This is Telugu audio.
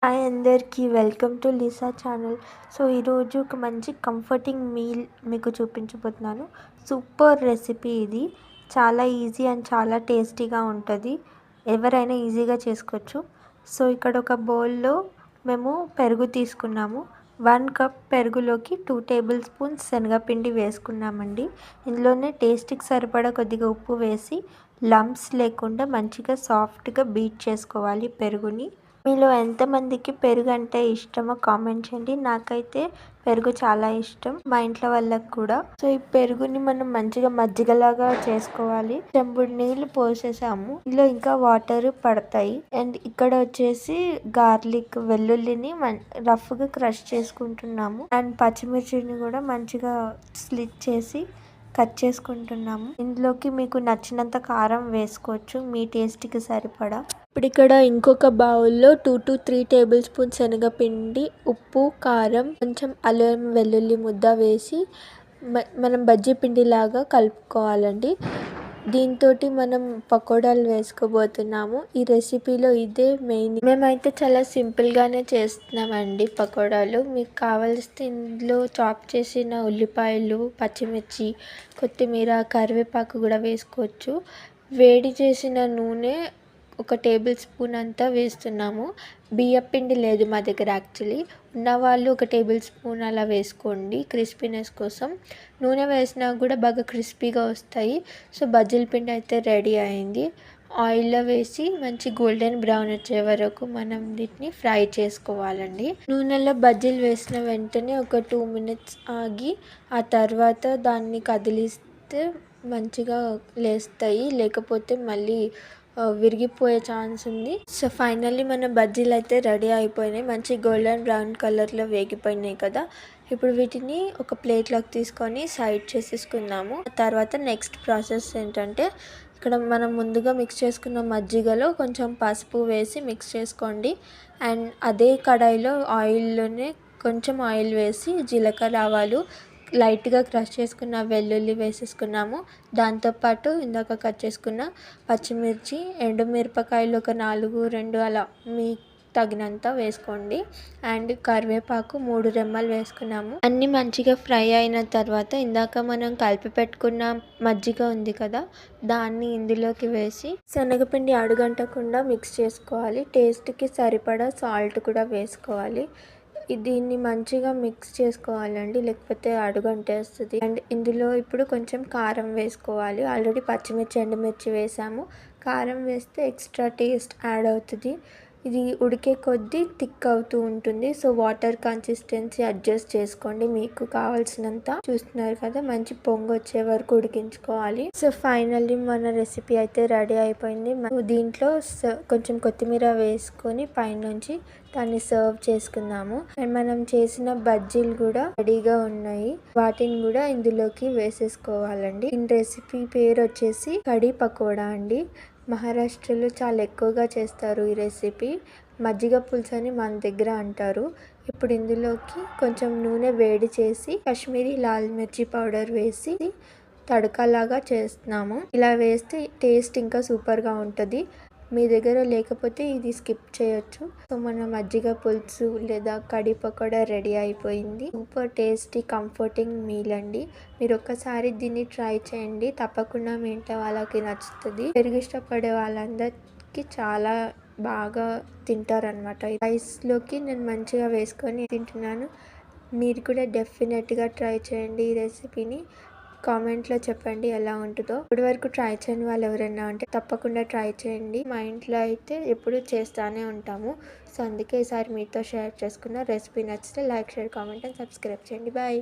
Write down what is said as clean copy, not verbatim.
హాయ్ అందరికీ welcome to Lisa channel. So ఈరోజు ఒక మంచి కంఫర్టింగ్ మీల్ మీకు చూపించబోతున్నాను. సూపర్ రెసిపీ ఇది. చాలా ఈజీ అండ్ చాలా టేస్టీగా ఉంటుంది. ఎవరైనా ఈజీగా చేసుకోవచ్చు. సో ఇక్కడ ఒక బౌల్లో మేము పెరుగు తీసుకున్నాము. 1 కప్ పెరుగులోకి 2 టేబుల్ స్పూన్స్ శనగపిండి వేసుకున్నామండి. ఇందులోనే టేస్ట్కి సరిపడా కొద్దిగా ఉప్పు వేసి లంప్స్ లేకుండా మంచిగా సాఫ్ట్గా బీట్ చేసుకోవాలి పెరుగుని. మీలో ఎంతమందికి పెరుగు అంటే ఇష్టమో కామెంట్ చేయండి. నాకైతే పెరుగు చాలా ఇష్టం, మా ఇంట్లో వాళ్ళకి కూడా. సో ఈ పెరుగుని మనం మంచిగా మజ్జిగలాగా చేసుకోవాలి. చెంబుడు నీళ్ళు పోసేసాము, ఇందులో ఇంకా వాటర్ పడతాయి. అండ్ ఇక్కడ వచ్చేసి గార్లిక్, వెల్లుల్లిని రఫ్గా క్రష్ చేసుకుంటున్నాము. అండ్ పచ్చిమిర్చిని కూడా మంచిగా స్లిట్ చేసి కట్ చేసుకుంటున్నాము. ఇందులోకి మీకు నచ్చినంత కారం వేసుకోవచ్చు, మీ టేస్ట్కి సరిపడా. ఇప్పుడు ఇక్కడ ఇంకొక బౌల్లో 2 to 3 టేబుల్ స్పూన్స్ శనగపిండి, ఉప్పు, కారం, కొంచెం అల్లం వెల్లుల్లి ముద్ద వేసి మనం బజ్జీ పిండి లాగా కలుపుకోవాలండి. దీంతో మనం పకోడాలు వేసుకోబోతున్నాము. ఈ రెసిపీలో ఇదే మెయిన్. మేమైతే చాలా సింపుల్గానే చేస్తున్నామండి పకోడాలు. మీకు కావాల్సి ఇందులో చాప్ చేసిన ఉల్లిపాయలు, పచ్చిమిర్చి, కొత్తిమీర, కరివేపాకు కూడా వేసుకోవచ్చు. వేడి చేసిన నూనె 1 టేబుల్ స్పూన్ అంతా వేస్తున్నాము. బియ్యపిండి లేదు మా దగ్గర. యాక్చువల్లీ ఉన్నవాళ్ళు 1 టేబుల్ స్పూన్ అలా వేసుకోండి క్రిస్పీనెస్ కోసం. నూనె వేసినా కూడా బాగా క్రిస్పీగా వస్తాయి. సో బజ్జీల పిండి అయితే రెడీ అయింది. ఆయిల్లో వేసి మంచి గోల్డెన్ బ్రౌన్ వచ్చే వరకు మనం వీటిని ఫ్రై చేసుకోవాలండి. నూనెలో బజ్జీలు వేసిన వెంటనే ఒక 2 minutes ఆగి ఆ తర్వాత దాన్ని కదిలిస్తే మంచిగా లేస్తాయి, లేకపోతే మళ్ళీ విరిగిపోయే ఛాన్స్ ఉంది. సో ఫైనల్లీ మన బజ్జీలు అయితే రెడీ అయిపోయినాయి. మంచి గోల్డెన్ బ్రౌన్ కలర్లో వేగిపోయినాయి కదా. ఇప్పుడు వీటిని ఒక ప్లేట్లోకి తీసుకొని సైడ్ చేసేసుకుందాము. తర్వాత నెక్స్ట్ ప్రాసెస్ ఏంటంటే, ఇక్కడ మనం ముందుగా మిక్స్ చేసుకున్న మజ్జిగలో కొంచెం పసుపు వేసి మిక్స్ చేసుకోండి. అండ్ అదే కడాయిలో ఆయిల్లోనే కొంచెం ఆయిల్ వేసి జీలకర్ర, ఆవాలు, లైట్గా క్రష్ చేసుకున్న వెల్లుల్లి వేసేసుకున్నాము. దాంతోపాటు ఇందాక కట్ చేసుకున్న పచ్చిమిర్చి, ఎండుమిరపకాయలు ఒక 4, 2 అలా మీ తగినంత వేసుకోండి. అండ్ కరివేపాకు 3 రెమ్మలు వేసుకున్నాము. అన్నీ మంచిగా ఫ్రై అయిన తర్వాత ఇందాక మనం కలిపి పెట్టుకున్న మజ్జిగ ఉంది కదా, దాన్ని ఇందులోకి వేసి శనగపిండి అడుగంటకుండా మిక్స్ చేసుకోవాలి. టేస్ట్కి సరిపడా సాల్ట్ కూడా వేసుకోవాలి. దీన్ని మంచిగా మిక్స్ చేసుకోవాలండి, లేకపోతే అడుగంటేస్తుంది. అండ్ ఇందులో ఇప్పుడు కొంచెం కారం వేసుకోవాలి. ఆల్రెడీ పచ్చిమిర్చి, ఎండుమిర్చి వేసాము. కారం వేస్తే ఎక్స్ట్రా టేస్ట్ యాడ్ అవుతుంది. ఇది ఉడికే కొద్దీ థిక్ అవుతూ ఉంటుంది. సో వాటర్ కన్సిస్టెన్సీ అడ్జస్ట్ చేసుకోండి మీకు కావాల్సినంత. చూస్తున్నారు కదా, మంచి పొంగు వచ్చే వరకు ఉడికించుకోవాలి. సో ఫైనల్లీ మన రెసిపీ అయితే రెడీ అయిపోయింది. దీంట్లో కొంచెం కొత్తిమీర వేసుకొని పైనుంచి దాన్ని సర్వ్ చేసుకుందాము. అండ్ మనం చేసిన బజ్జీలు కూడా రెడీగా ఉన్నాయి, వాటిని కూడా ఇందులోకి వేసేసుకోవాలండి. ఈ రెసిపీ పేరు వచ్చేసి కడీ పకోడా అండి. మహారాష్ట్రలో చాలా ఎక్కువగా చేస్తారు ఈ రెసిపీ. మజ్జిగ పులుసు అని మన దగ్గర అంటారు. ఇప్పుడు ఇందులోకి కొంచెం నూనె వేడి చేసి కాశ్మీరీ లాల్ మిర్చి పౌడర్ వేసి తడకలాగా చేస్తున్నాము. ఇలా వేస్తే టేస్ట్ ఇంకా సూపర్గా ఉంటుంది. మీ దగ్గర లేకపోతే ఇది స్కిప్ చేయొచ్చు. సో మన మజ్జిగ పులుసు లేదా కడీ పకోడా రెడీ అయిపోయింది. సూపర్ టేస్టీ కంఫర్టింగ్ మీల్ అండి. మీరు ఒక్కసారి దీన్ని ట్రై చేయండి, తప్పకుండా మీ ఇంట్లో వాళ్ళకి నచ్చుతుంది. పెరుగు ఇష్టపడే వాళ్ళందరికీ చాలా బాగా తింటారనమాట. రైస్లోకి నేను మంచిగా వేసుకొని తింటున్నాను. మీరు కూడా డెఫినెట్గా ట్రై చేయండి ఈ రెసిపీని. కామెంట్లో చెప్పండి ఎలా ఉంటుందో. ఇప్పటి వరకు ట్రై చేయని వాళ్ళు ఎవరైనా ఉంటే తప్పకుండా ట్రై చేయండి. మా ఇంట్లో అయితే ఎప్పుడు చేస్తూనే ఉంటాము. సో అందుకే ఈసారి మీతో షేర్ చేసుకున్న. రెసిపీ నచ్చితే like, share, comment and subscribe చేయండి. బాయ్.